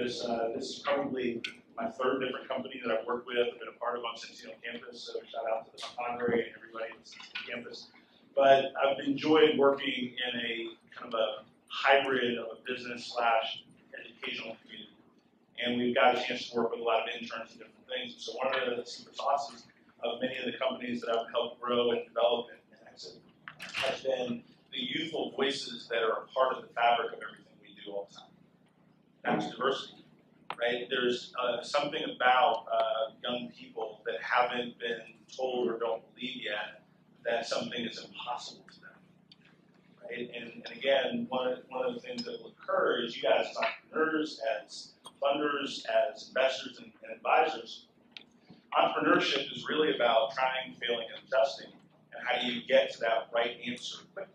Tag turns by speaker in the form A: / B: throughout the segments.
A: campus. This is probably my third different company that I've worked with. I've been a part of on Centennial campus, so shout out to the Padre and everybody on Centennial campus. But I've enjoyed working in a kind of a hybrid of a business / educational community. And we've got a chance to work with a lot of interns and different things. So one of the secret sauces of many of the companies that I've helped grow and develop and exit has been the youthful voices that are a part of the fabric of everything we do all the time. That's diversity, right? There's something about young people that haven't been told or don't believe yet that something is impossible to them, right? And again, one of the things that will occur is you guys as entrepreneurs, as funders, as investors and advisors, entrepreneurship is really about trying, failing, and adjusting, and how do you get to that right answer quickly.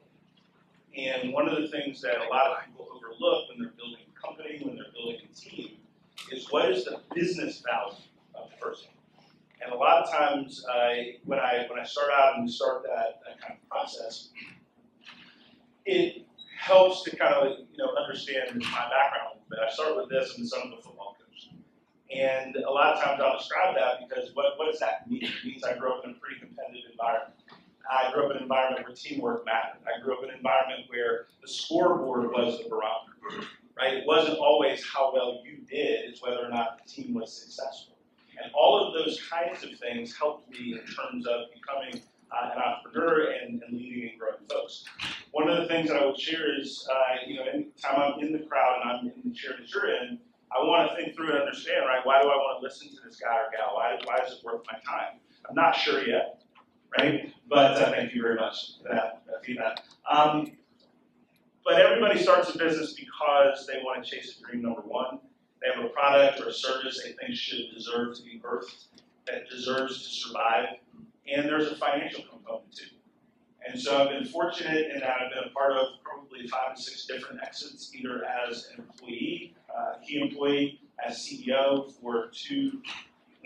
A: And one of the things that a lot of people overlook when they're building a company, when they're building a team, is what is the business value of the person. And a lot of times, when I start out and we start that kind of process, it helps to kind of understand my background a little bit. I start with this: I'm the son of a football coach, and a lot of times I'll describe that because what does that mean? It means I grew up in a pretty competitive environment. I grew up in an environment where teamwork mattered. I grew up in an environment where the scoreboard was the barometer, right? It wasn't always how well you did, it's whether or not the team was successful. And all of those kinds of things helped me in terms of becoming an entrepreneur and leading and growing folks. One of the things that I would share is, anytime I'm in the crowd and I'm in the chair that you're in, I want to think through and understand, right? Why do I want to listen to this guy or gal? Why is it worth my time? I'm not sure yet, right? But thank you very much for that feedback. But everybody starts a business because they want to chase a dream, number one. They have a product or a service they think should deserve to be birthed, that deserves to survive, and there's a financial component too. And so I've been fortunate in that I've been a part of probably 5 to 6 different exits, either as an employee, key employee, as CEO for 2,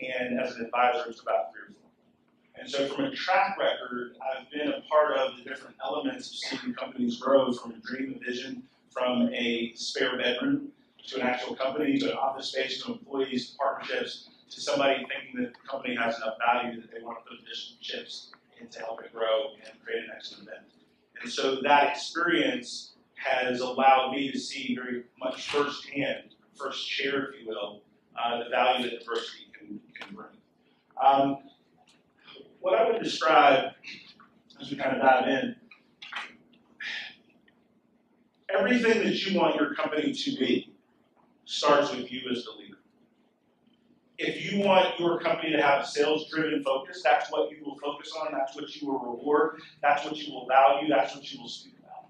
A: and as an advisor to about 3 or 4. And so from a track record, I've been a part of the different elements of seeing companies grow from a dream, a vision, from a spare bedroom to an actual company, to an office space, to employees, to partnerships, to somebody thinking that the company has enough value that they want to put additional chips in to help it grow and create an excellent event. And so that experience has allowed me to see very much firsthand, first share, if you will, the value that diversity can bring. What I would describe, as we kind of dive in, everything that you want your company to be starts with you as the leader. If you want your company to have a sales-driven focus, that's what you will focus on, that's what you will reward, that's what you will value, that's what you will speak about.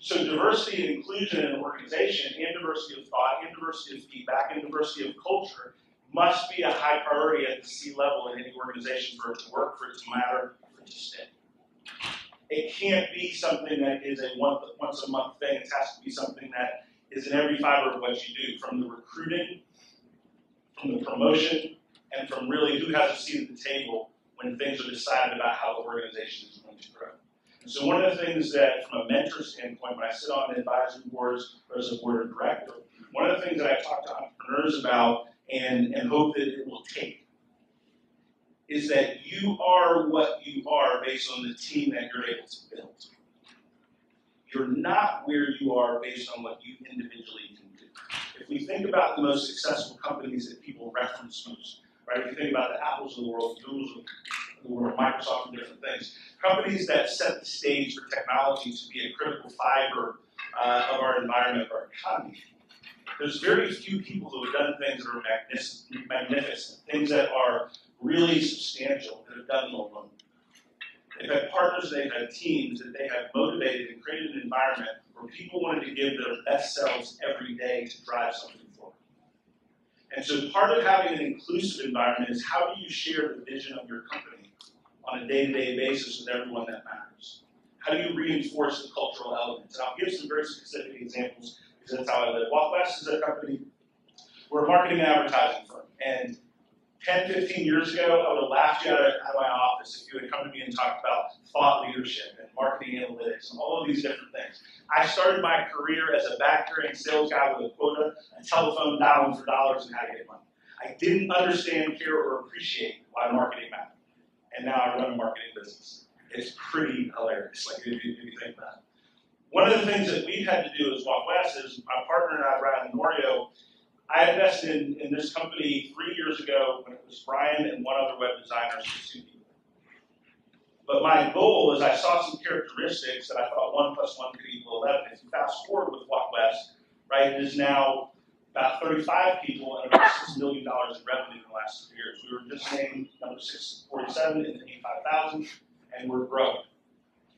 A: So diversity and inclusion in an organization, and diversity of thought, and diversity of feedback, and diversity of culture must be a high priority at the C-level in any organization for it to work, for it to matter, for it to stay. It can't be something that is a once-a-month thing. It has to be something that is in every fiber of what you do, from the recruiting, from the promotion, and from really who has a seat at the table when things are decided about how the organization is going to grow. And so one of the things that, from a mentor standpoint, when I sit on advisory boards or as a board of director, one of the things that I talk to entrepreneurs about and hope that it will take is that you are what you are based on the team that you're able to build. You're not where you are based on what you individually can do. If we think about the most successful companies that people reference most, right? If you think about the Apples of the world, Googles of the world, Microsoft, and different things, companies that set the stage for technology to be a critical fiber of our environment, of our economy. There's very few people who have done things that are magnificent, things that are really substantial, that have done them alone. They've had partners, they've had teams that they have motivated and created an environment where people wanted to give their best selves every day to drive something forward. And so part of having an inclusive environment is how do you share the vision of your company on a day-to-day basis with everyone that matters? How do you reinforce the cultural elements? And I'll give some very specific examples because that's how I live. WalkWest is a company, we're a marketing and advertising firm. And 10, 15 years ago, I would have laughed you out of my office if you had come to me and talked about thought leadership and marketing analytics, and all of these different things. I started my career as a bag-carrying sales guy with a quota and telephone dialing for dollars and how to get money. I didn't understand, care, or appreciate why marketing mattered. And now I run a marketing business. It's pretty hilarious, like if you think about it. One of the things that we've had to do as Walk West is my partner and I, Brian and Norio, I invested in this company 3 years ago when it was Brian and one other web designer, so 2 people. But my goal is I saw some characteristics that I thought 1 + 1 could equal 11. If you fast forward with Walk West, right, it is now about 35 people and about $6 million in revenue in the last 3 years. We were just named number 647 in the 85,000, and we're growing.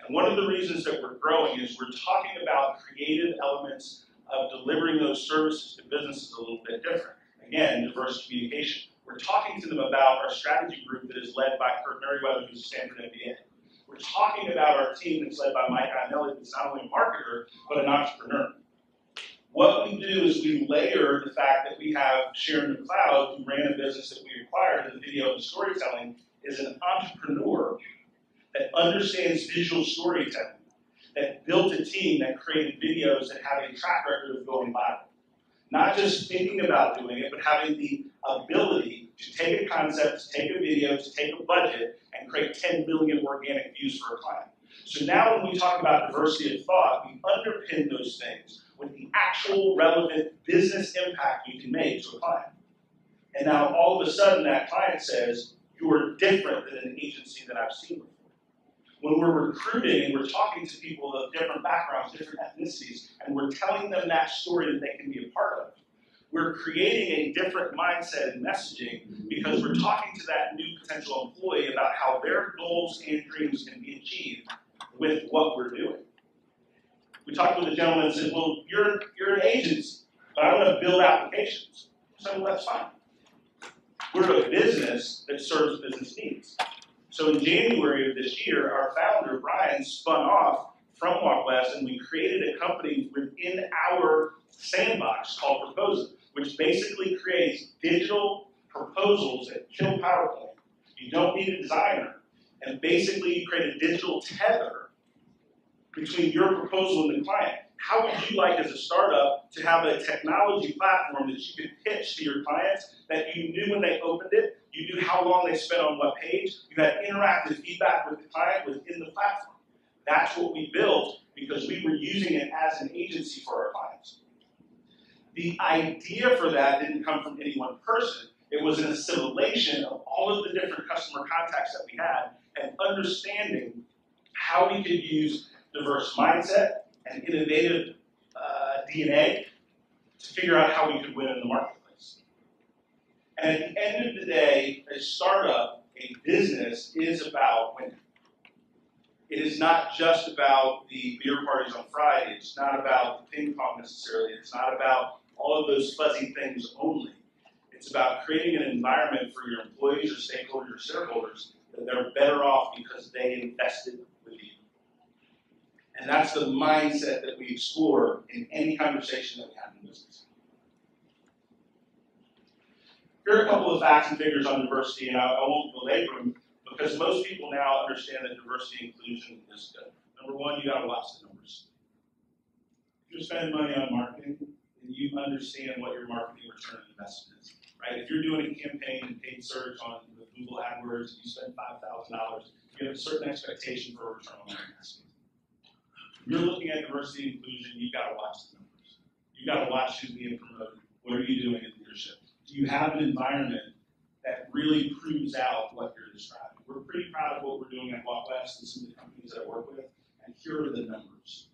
A: And one of the reasons that we're growing is we're talking about creative elements of delivering those services to businesses a little bit different. Again, diverse communication. We're talking to them about our strategy group that is led by Kurt Merriweather, who's a Stanford MBA. We're talking about our team that's led by Mike Ionelli, that's not only a marketer, but an entrepreneur. What we do is we layer the fact that we have Sharon McLeod, who ran a business that we acquired in video and storytelling, is an entrepreneur that understands visual storytelling, that built a team that created videos that have a track record of going viral. Not just thinking about doing it, but having the ability to take a concept, to take a video, to take a budget, and create 10 million organic views for a client. So now when we talk about diversity of thought, we underpin those things with the actual relevant business impact you can make to a client. And now all of a sudden that client says, you're different than an agency that I've seen before. When we're recruiting and we're talking to people of different backgrounds, different ethnicities, and we're telling them that story that they can be a part of, we're creating a different mindset and messaging because we're talking to that new potential employee about how their goals and dreams can be achieved with what we're doing. We talked with a gentleman and said, well, you're an agency, but I want to build applications. So well, that's fine. We're a business that serves business needs. So in January of this year, our founder, Brian, spun off from Walk West, and we created a company within our sandbox called Propose, which basically creates digital proposals that kill PowerPoint. You don't need a designer. And basically, you create a digital tether between your proposal and the client. How would you like as a startup to have a technology platform that you could pitch to your clients that you knew when they opened it, you knew how long they spent on what page, you had interactive feedback with the client within the platform. That's what we built because we were using it as an agency for our clients. The idea for that didn't come from any one person. It was an assimilation of all of the different customer contacts that we had and understanding how we could use diverse mindset and innovative DNA to figure out how we could win in the marketplace. And at the end of the day, a startup, a business, is about winning. It is not just about the beer parties on Friday. It's not about the ping pong necessarily. It's not about all of those fuzzy things only. It's about creating an environment for your employees or stakeholders or shareholders that they're better off because they invested with you. And that's the mindset that we explore in any conversation that we have in business. Here are a couple of facts and figures on diversity, and I won't belabor them because most people now understand that diversity and inclusion is good. Number one, you got to watch the numbers. If you're spending money on marketing, then you understand what your marketing return on investment is. Right? If you're doing a campaign and paid search on the Google AdWords, you spend $5,000, you have a certain expectation for a return on investment. If you're looking at diversity and inclusion, you've got to watch the numbers. You've got to watch who's being promoted. What are you doing in leadership? Do you have an environment that really proves out what you're describing? We're pretty proud of what we're doing at Walk West and some of the companies that I work with, and here are the numbers.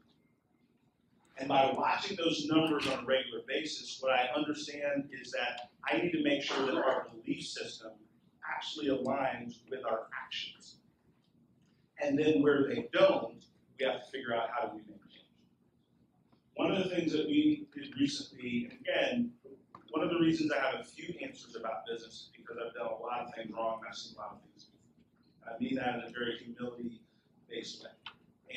A: And by watching those numbers on a regular basis, what I understand is that I need to make sure that our belief system actually aligns with our actions. And then where they don't, we have to figure out how do we make change. One of the things that we did recently, and again, one of the reasons I have a few answers about business is because I've done a lot of things wrong and I've seen a lot of things before. I mean that in a very humility-based way.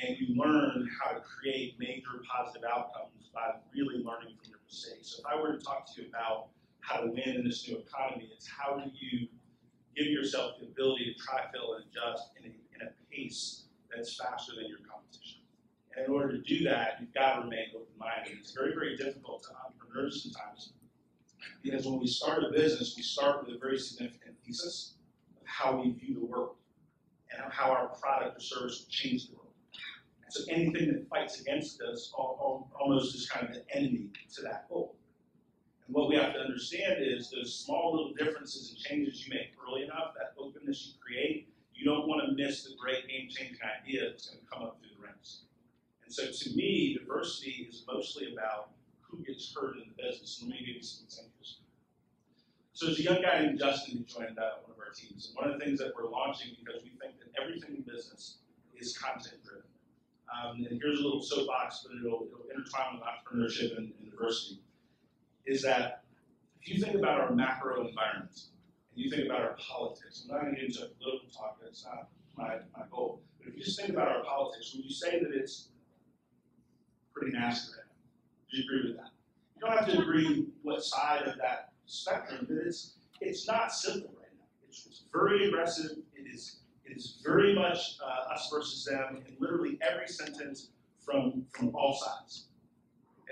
A: And you learn how to create major positive outcomes by really learning from your mistakes. So if I were to talk to you about how to win in this new economy, it's how do you give yourself the ability to try, fail, and adjust in a pace that's faster than your competition. And in order to do that, you've got to remain open-minded. It's very, very difficult to entrepreneurs sometimes, because when we start a business, we start with a very significant thesis of how we view the world and how our product or service will change the world. And so anything that fights against us almost is kind of an enemy to that goal. And what we have to understand is those small little differences and changes you make early enough, that openness you create, you don't want to miss the great game-changing idea that's going to come up through the ranks. And so to me, diversity is mostly about who gets hurt in the business. Let me give you some examples. So there's a young guy named Justin who joined one of our teams. And one of the things that we're launching, because we think that everything in business is content-driven. And here's a little soapbox, but it'll intertwine with entrepreneurship and diversity, is that if you think about our macro environment, and you think about our politics, I'm not going to get into a political talk, that's not my goal, but if you just think about our politics, would you say that it's pretty nasty right now? Do you agree with that? You don't have to agree what side of that spectrum, but it's not simple right now. It's very aggressive. It is very much us versus them in literally every sentence from all sides.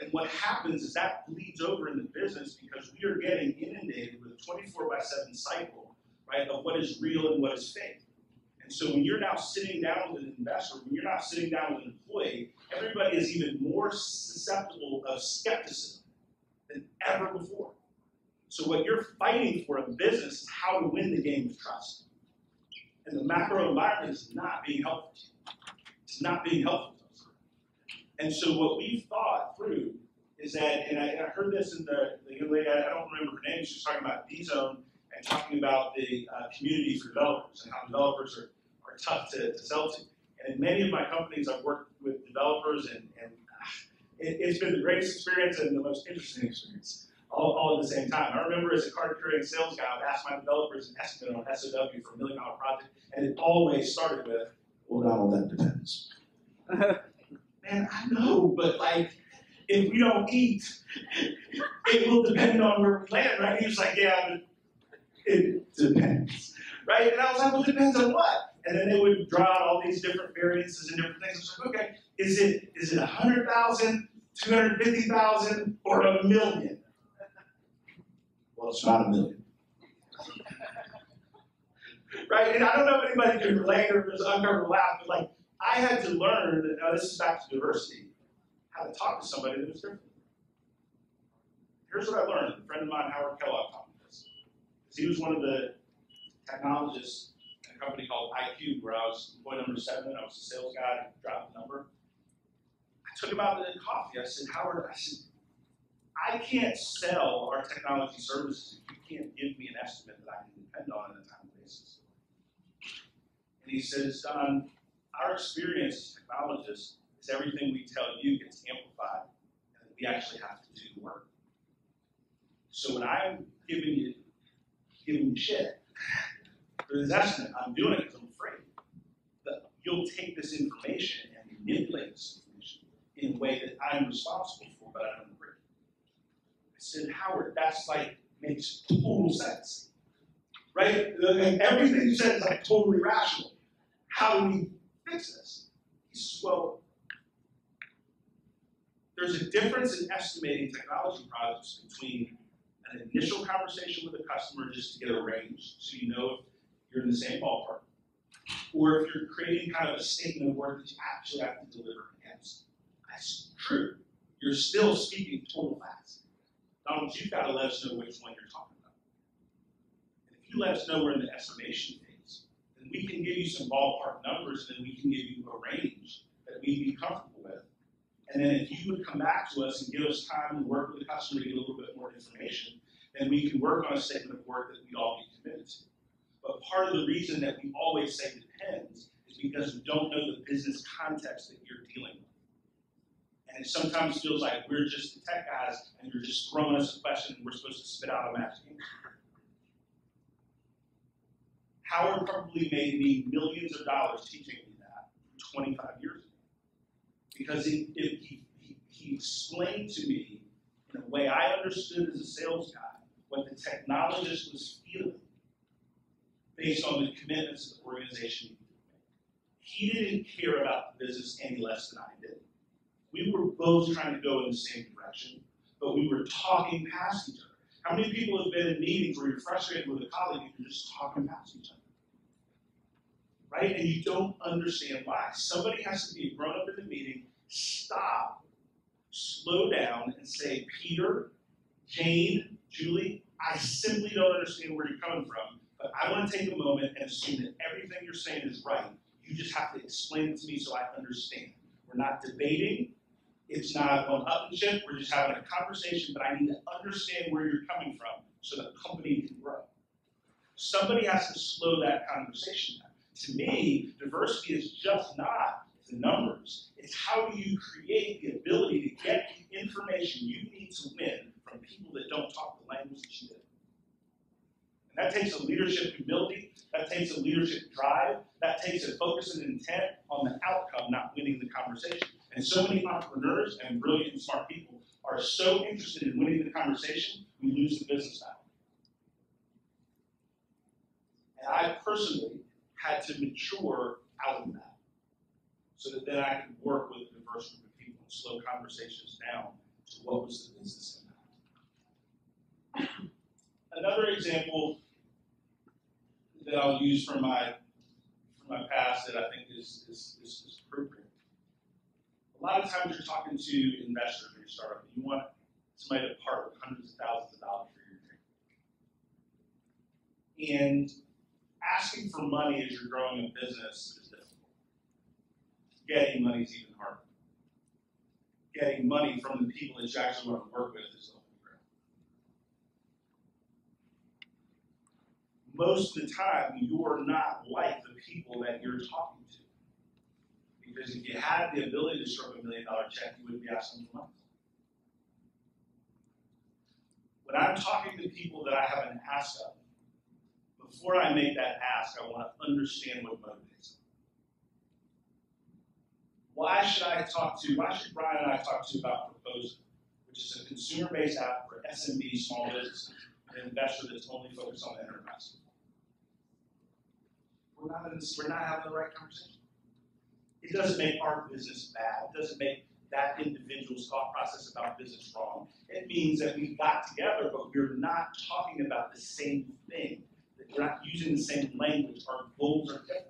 A: And what happens is that bleeds over in the business because we are getting inundated with a 24/7 cycle, right, of what is real and what is fake. And so when you're now sitting down with an investor, when you're now sitting down with an employee, everybody is even more susceptible of skepticism than ever before. So what you're fighting for in business is how to win the game of trust. And the macro environment is not being helpful to you. It's not being helpful to us. And so what we've thought through is that, and I heard this in the young lady, I don't remember her name, she was talking about D-Zone and talking about the community for developers and how developers are tough to sell to. And in many of my companies, I've worked with developers, and it's been the greatest experience and the most interesting experience, all at the same time. I remember as a card-carrying sales guy, I would ask my developers an estimate on SOW for $1 million project, and it always started with, well, Donald, that depends. Man, I know, but like, if we don't eat, it will depend on where we land, right? He was like, yeah, but it depends, right? And I was like, well, it depends on what? And then they would draw out all these different variances and different things. I was like, okay, is it 100,000, 250,000, or $1 million? Well, it's not $1 million. Right? And I don't know if anybody can relate or just uncover laugh, but like, I had to learn that, now this is back to diversity, how to talk to somebody that was different. Here's what I learned. A friend of mine, Howard Kellogg, taught me this. He was one of the technologists in a company called IQ, where I was employee number 7. I was a sales guy, dropped the number. I took him out to coffee. I said, Howard, I can't sell our technology services if you can't give me an estimate that I can depend on a timely basis. And he says, Don, our experience as technologists is everything we tell you gets amplified, and we actually have to do the work. So when I'm giving you shit for this estimate, I'm doing it because I'm afraid that you'll take this information and manipulate this information in a way that I'm responsible for, but I don't agree. I said, Howard, that's like, makes total sense, right? Everything you said is like totally rational. How do we fix this? He says, well, there's a difference in estimating technology projects between an initial conversation with a customer just to get a range, so you know if you're in the same ballpark, or if you're creating kind of a statement of work that you actually have to deliver against. That's true. You're still speaking total facts. Donald, you've got to let us know which one you're talking about. And if you let us know we're in the estimation phase, then we can give you some ballpark numbers, and then we can give you a range that we'd be comfortable with. And then if you would come back to us and give us time to work with the customer to get a little bit more information, then we can work on a statement of work that we'd all be committed to. But part of the reason that we always say depends is because we don't know the business context that you're dealing with. And it sometimes feels like we're just the tech guys and you're just throwing us a question and we're supposed to spit out a magic answer. Howard probably made me millions of dollars teaching me that 25 years ago. Because he explained to me in a way I understood as a sales guy what the technologist was feeling based on the commitments of the organization. He didn't care about the business any less than I did. We were both trying to go in the same direction, but we were talking past each other. How many people have been in meetings where you're frustrated with a colleague and you're just talking past each other? Right? And you don't understand why. Somebody has to be grown up in the meeting, stop, slow down, and say, Peter, Jane, Julie, I simply don't understand where you're coming from, but I want to take a moment and assume that everything you're saying is right. You just have to explain it to me so I understand. We're not debating. It's not on upmanship. We're just having a conversation, but I need to understand where you're coming from so the company can grow. Somebody has to slow that conversation down. To me, diversity is just not the numbers. It's how do you create the ability to get the information you need to win from people that don't talk the language that you do. And that takes a leadership humility. That takes a leadership drive. That takes a focus and intent on the outcome, not winning the conversation. And so many entrepreneurs and brilliant and smart people are so interested in winning the conversation, we lose the business battle. And I personally had to mature out of that so that then I could work with a diverse group of people and slow conversations down to what was the business impact. Another example that I'll use from my past that I think is appropriate. A lot of times you're talking to investors when you start up, and you want somebody to part with hundreds of thousands of dollars for your dream. And asking for money as you're growing a business is difficult. Getting money is even harder. Getting money from the people that you actually want to work with is the holy grail. Most of the time, you're not like the people that you're talking to. Because if you had the ability to stroke $1 million check, you wouldn't be asking for money. When I'm talking to people that I have an ask of, before I make that ask, I want to understand what motivates them. Why should Brian and I talk to you about Proposal, which is a consumer-based app for SMB, small business, an investor that's only focused on the enterprise? We're not having the right conversation. It doesn't make our business bad. It doesn't make that individual's thought process about business wrong. It means that we got together, but we're not talking about the same thing. That we're not using the same language. Our goals are different.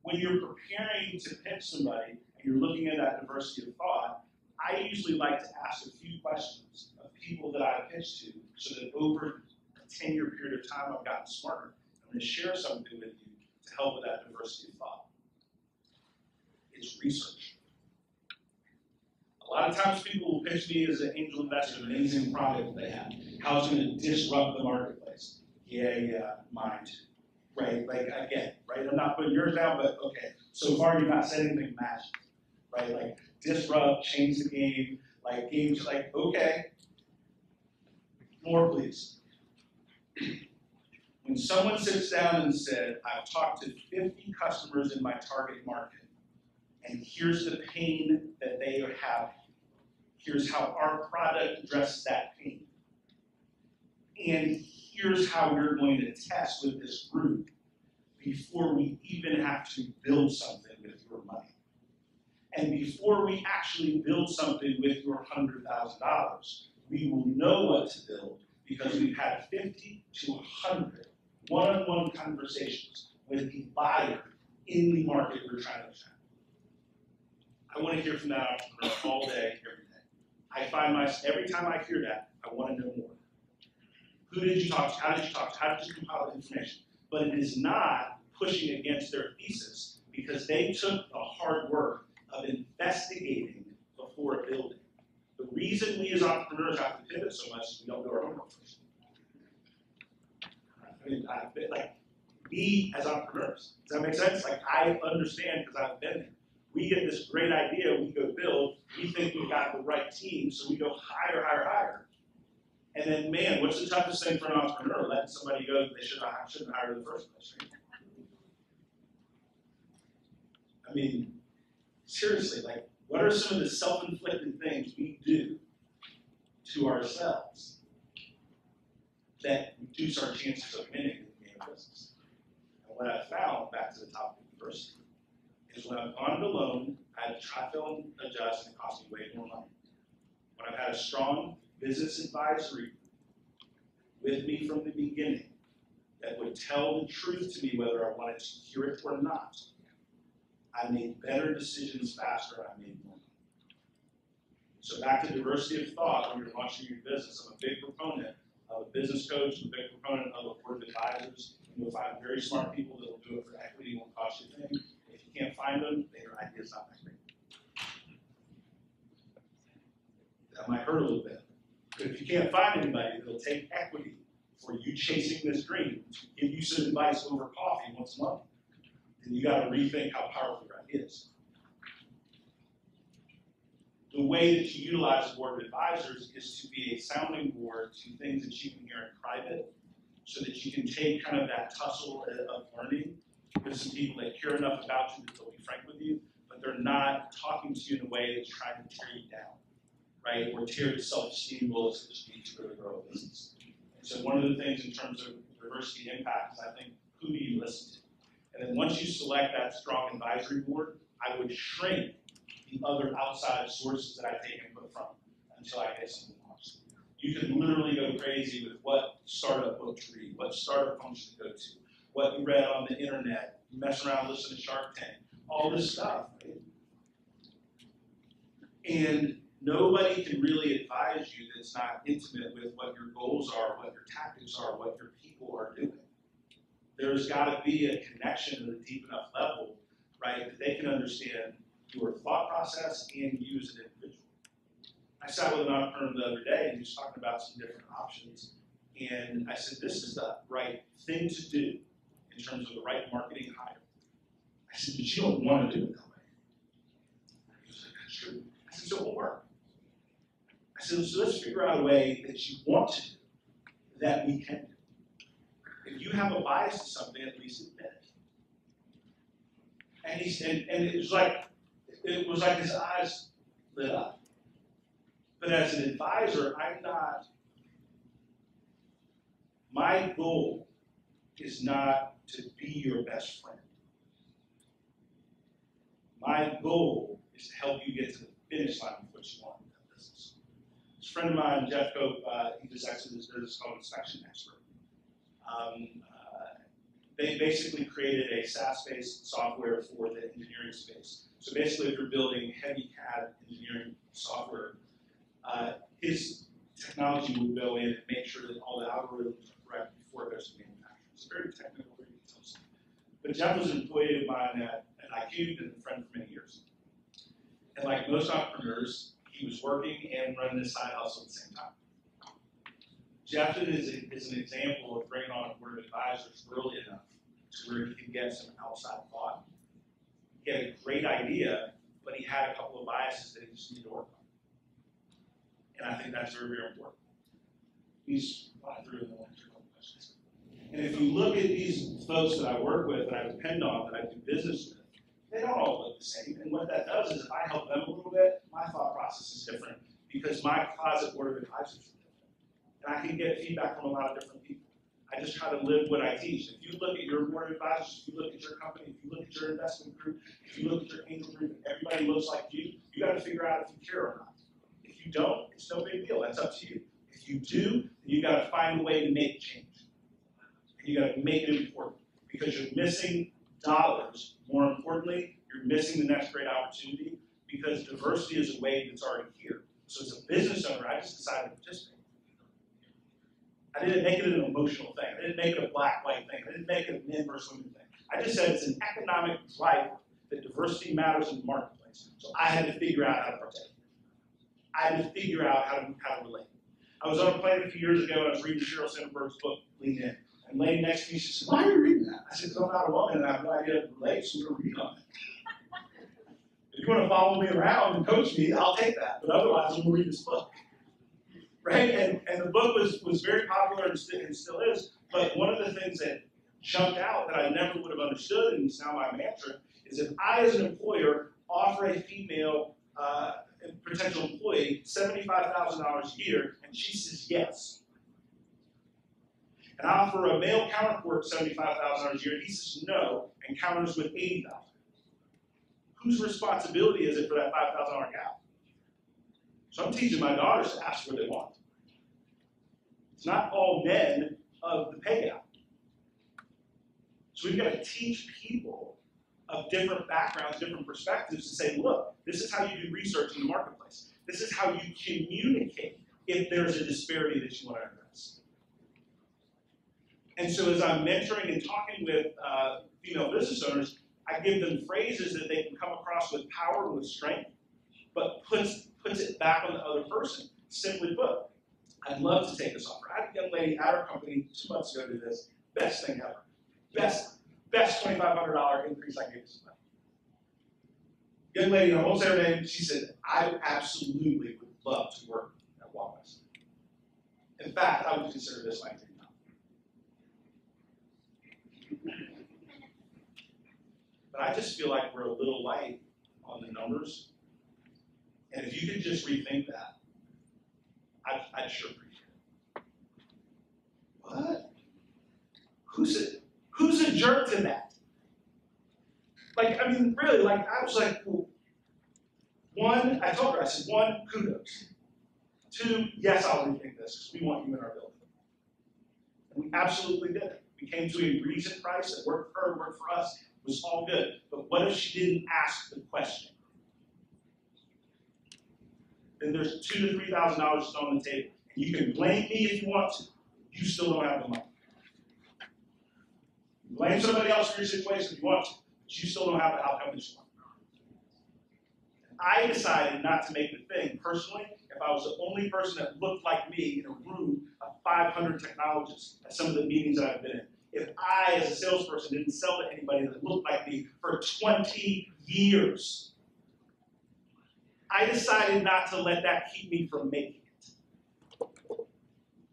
A: When you're preparing to pitch somebody and you're looking at that diversity of thought, I usually like to ask a few questions of people that I pitch to so that over a 10-year period of time I've gotten smarter. I'm going to share something with you to help with that diversity of thought. It's research. A lot of times people will pitch me as an angel investor, an amazing product they have, how it's going to disrupt the marketplace. Yeah, mine too. Right, like I get it, right? I'm not putting yours down, but okay. So far you've not said anything magic, right? Like disrupt, change the game, like games, like okay. More please. When someone sits down and said, I've talked to 50 customers in my target market, and here's the pain that they are having. Here's how our product addresses that pain. And here's how we're going to test with this group before we even have to build something with your money. And before we actually build something with your $100,000, we will know what to build because we've had 50 to 100 one-on-one conversations with the buyer in the market we're trying to attack. I want to hear from that entrepreneur all day, every day. I find every time I hear that, I want to know more. Who did you talk to? How did you talk to? How did you compile the information? But it is not pushing against their thesis because they took the hard work of investigating before building. The reason we as entrepreneurs have to pivot so much is we don't do our homework first. I mean, like we as entrepreneurs, does that make sense? Like I understand because I've been there. We get this great idea, we go build, we think we've got the right team, so we go hire. And then, man, what's the toughest thing for an entrepreneur? Letting somebody go that they shouldn't hire in the first place, right? I mean, seriously, like, what are some of the self-inflicted things we do to ourselves that reduce our chances of winning in the game of business? And what I found, back to the topic of diversity, is when I've gone it alone, I had to try, fail, and adjust, and it cost me way more money. When I've had a strong business advisory with me from the beginning that would tell the truth to me whether I wanted to hear it or not, I made better decisions faster, and I made more money. So back to diversity of thought when you're launching your business, I'm a big proponent of a business coach, I'm a big proponent of a board of advisors. You'll find very smart people that will do it for equity, won't cost you a thing. If you can't find them, then your idea is not that great. That might hurt a little bit. But if you can't find anybody that'll take equity for you chasing this dream, to give you some advice over coffee once a month, then you got to rethink how powerful your idea is. The way that you utilize a board of advisors is to be a sounding board to things that you can hear in private, so that you can take kind of that tussle of learning with some people that care enough about you that they'll be frank with you, but they're not talking to you in a way that's trying to tear you down, right? Or tear your self-esteem low so that you need to really grow a business. And so one of the things in terms of diversity impact is, I think, who do you listen to? And then once you select that strong advisory board, I would shrink the other outside sources that I take input from until I get something else. You can literally go crazy with what startup book to read, what startup function to go to, what you read on the internet, you mess around, listen to Shark Tank, all this stuff, right? And nobody can really advise you that's not intimate with what your goals are, what your tactics are, what your people are doing. There's got to be a connection at a deep enough level, right, that they can understand your thought process and you as an individual. I sat with an entrepreneur the other day and he was talking about some different options. And I said, this is the right thing to do in terms of the right marketing hire. I said, but you don't want to do it that way. He was like, that's true. I said, so it won't work. I said, so let's figure out a way that you want to do that we can do. If you have a bias to something, at least admit it. And he said, and it was like his eyes lit up. But as an advisor, my goal is not to be your best friend. My goal is to help you get to the finish line of what you want in that business. This friend of mine, Jeff Cope, he just exited this business called Inspection Expert. They basically created a SaaS-based software for the engineering space. So basically, if you're building heavy CAD engineering software, his technology would go in and make sure that all the algorithms are correct before it goes to manufacturing. It's very technical, very detailed. But Jeff was an employee of mine at IQ and a friend for many years. And like most entrepreneurs, he was working and running his side hustle at the same time. Jeff is an example of bringing on a board of advisors early enough to where he could get some outside thought. He had a great idea, but he had a couple of biases that he just needed to work on. And I think that's very, very important. He's gone through the one or two questions. And if you look at these folks that I work with, that I depend on, that I do business with, they don't all look the same. And what that does is if I help them a little bit, my thought process is different because my closet board of advisors is different. And I can get feedback from a lot of different people. I just try to live what I teach. If you look at your board of advisors, if you look at your company, if you look at your investment group, if you look at your angel group, and everybody looks like you got to figure out if you care or not. If you don't, it's no big deal. That's up to you. If you do, then you got to find a way to make change. And you got to make it important because you're missing dollars. More importantly, you're missing the next great opportunity because diversity is a wave that's already here. So as a business owner, I just decided to participate. I didn't make it an emotional thing. I didn't make it a black-white thing. I didn't make it a men versus women thing. I just said it's an economic driver that diversity matters in the marketplace. So I had to figure out how to partake. I had to figure out how to relate. I was on a plane a few years ago and I was reading Sheryl Sandberg's book, Lean In. And laying next to me, she said, why are you reading that? I said, because I'm not a woman and I have no idea how to relate, so I'm going to read on it. If you want to follow me around and coach me, I'll take that. But otherwise, I'm going to read this book. Right? And the book was very popular and still is. But one of the things that jumped out that I never would have understood, and it's now my mantra, is if I, as an employer, offer a female potential employee $75,000 a year, and she says yes. And I offer a male counterpart $75,000 a year. He says no and counters with $80,000. Whose responsibility is it for that $5,000 gap? So I'm teaching my daughters to ask what they want. It's not all men of the pay gap. So we've got to teach people of different backgrounds, different perspectives to say, look, this is how you do research in the marketplace. This is how you communicate if there's a disparity that you want to address. And so as I'm mentoring and talking with female business owners, I give them phrases that they can come across with power and with strength, but puts it back on the other person. Simply put, I'd love to take this offer. I had a young lady at our company 2 months ago do this. Best thing ever. Best $2,500 increase I gave to somebody. Young lady, I won't say her name, she said, I absolutely would love to work at Walmart. In fact, I would consider this my dream job. But I just feel like we're a little light on the numbers. And if you could just rethink that, I'd sure appreciate it. What? Who's a jerk to that? Like, I mean, really, like, I was like, well, one, I told her, I said, one, kudos. Two, yes, I'll rethink this, because we want you in our building. And we absolutely did it. We came to a reasoned price that worked for her, worked for us, it was all good. But what if she didn't ask the question? Then there's $2,000 to $3,000 still on the table. And you can blame me if you want to. You still don't have the money. Blame somebody else for your situation if you want to, but you still don't have the outcome that you want. I decided not to make the thing personally if I was the only person that looked like me in a room of 500 technologists at some of the meetings that I've been in. If I, as a salesperson, didn't sell to anybody that looked like me for 20 years, I decided not to let that keep me from making it.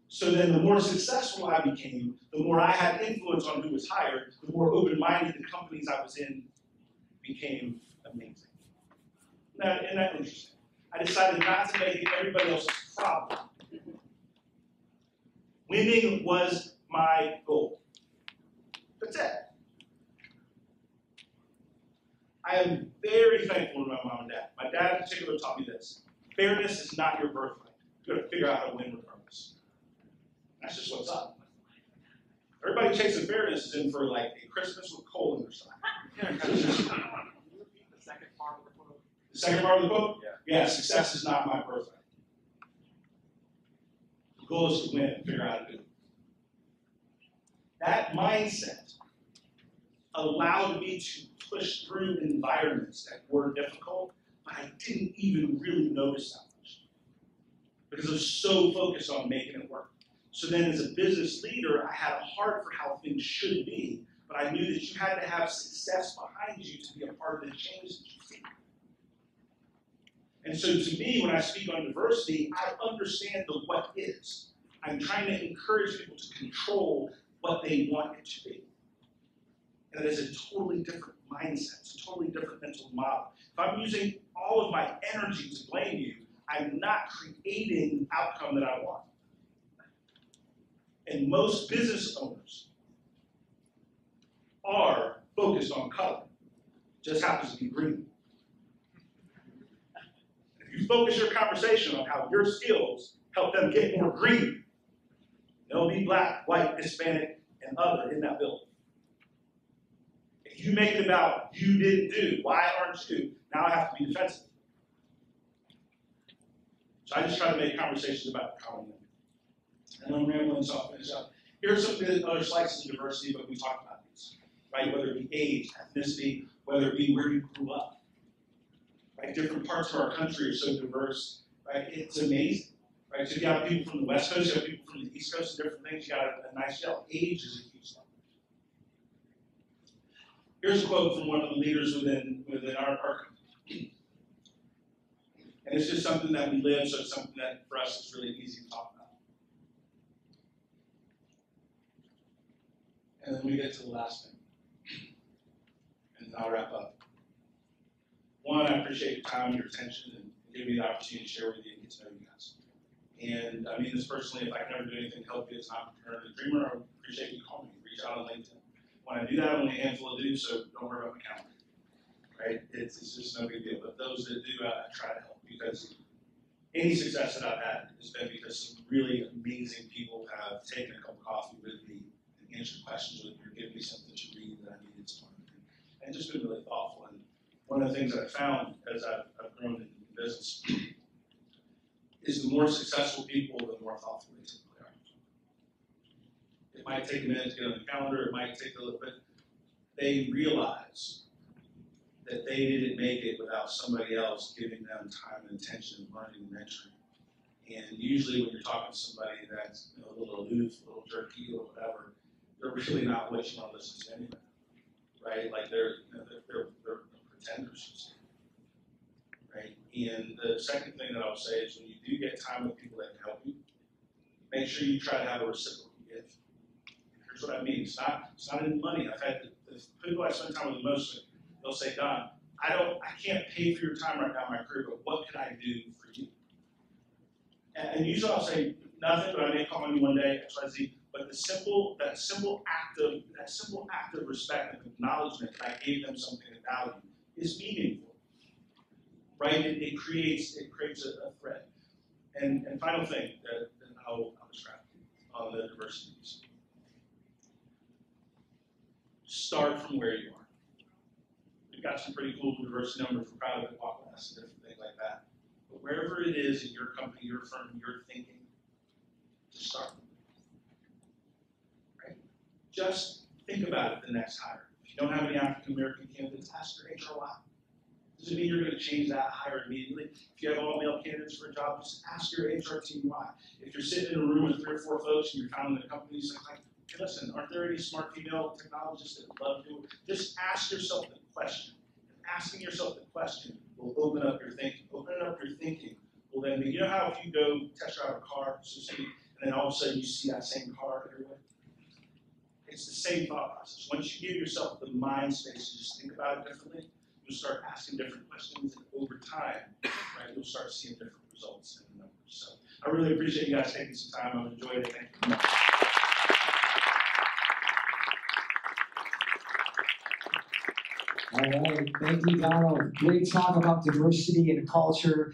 A: So then the more successful I became, the more I had influence on who was hired, the more open-minded the companies I was in became amazing. Isn't that interesting? I decided not to make it everybody else's problem. Winning was my goal. That's it. I am very thankful to my mom and dad. My dad in particular taught me this. Fairness is not your birthright. You've got to figure out how to win regardless. That's just what's up. Everybody chasing fairness is in for like a Christmas with coal in their stomach.
B: The second part of the quote.
A: The second part of the quote? Yeah, success is not my birthright. The goal is to win and figure out how to do it. That mindset allowed me to push through environments that were difficult, but I didn't even really notice that much because I was so focused on making it work. So then as a business leader, I had a heart for how things should be, but I knew that you had to have success behind you to be a part of the change that you see. And so to me, when I speak on diversity, I understand the what is. I'm trying to encourage people to control what they want it to be. And it is a totally different mindset. It's a totally different mental model. If I'm using all of my energy to blame you, I'm not creating the outcome that I want. And most business owners are focused on color. Just happens to be green. If you focus your conversation on how your skills help them get more green, they'll be black, white, Hispanic, and other in that building. If you make it about you didn't do, why aren't you, now I have to be defensive. So I just try to make conversations about the common enemy. And I'm rambling, so I'll finish up. Here's some other slices of diversity, but we talked about these, right? Whether it be age, ethnicity, whether it be where you grew up. Right? Different parts of our country are so diverse, right? It's amazing. Right? So you have people from the West Coast, you have people from the East Coast, and different things. You got a nice shell. Age is a huge thing. Here's a quote from one of the leaders within our company. And it's just something that we live, so it's something that for us is really easy to talk about. And then we get to the last thing. And I'll wrap up. One, I appreciate your time, your attention, and giving me the opportunity to share with you and get to know you guys. And I mean this personally, if I can ever do anything to help you as an entrepreneur and a dreamer, I would appreciate you calling me. Reach out on LinkedIn. When I do that, only a handful of do, so don't worry about my calendar. Right? It's just no big deal. But those that do, I try to help, because any success that I've had has been because some really amazing people have taken a cup of coffee with me and answered questions with me, or given me something to read that I needed to learn, and just been really thoughtful. And one of the things that I've found as I've grown in business is the more successful people, the more thoughtful they typically are. It might take a minute to get on the calendar, it might take a little bit. They realize that they didn't make it without somebody else giving them time and attention, and learning and mentoring. And usually when you're talking to somebody that's a little aloof, a little jerky, or whatever, they're really not what you want to listen to anyway, right? Like they're pretenders, right? And the second thing that I'll say is, when you do get time with people that can help you, make sure you try to have a reciprocal gift. Here's what I mean. It's not in money. I've had the people I spend time with the most, they'll say, Don, I can't pay for your time right now in my career, but what can I do for you? And usually I'll say nothing, but I may call on you one day, XYZ. But that simple act of respect and acknowledgement that I gave them something of value is meaningful, right? It creates a thread. And final thing that I'll describe on the diversity piece. Start from where you are. We've got some pretty cool diversity numbers. We're proud of it, walk less, and different things like that. But wherever it is in your company, your firm, your thinking, just start. Right? Just think about it the next hire. If you don't have any African American candidates, ask your HR why. Doesn't mean you're going to change that hire immediately. If you have all male candidates for a job, just ask your HR team why. If you're sitting in a room with 3 or 4 folks and you're founding a company, it's like, hey, listen, aren't there any smart female technologists that would love to do it? Just ask yourself the question. And asking yourself the question will open up your thinking. Opening up your thinking will then be, you know how if you go test drive a car, so to speak, and then all of a sudden you see that same car everywhere? It's the same thought process. Once you give yourself the mind space to just think about it differently, you'll start asking different questions, and over time, right, you'll start seeing different results in the numbers. So I really appreciate you guys taking some time. I've enjoyed it. Thank you very much.
C: All right, thank you, Donald. Great talk about diversity and culture.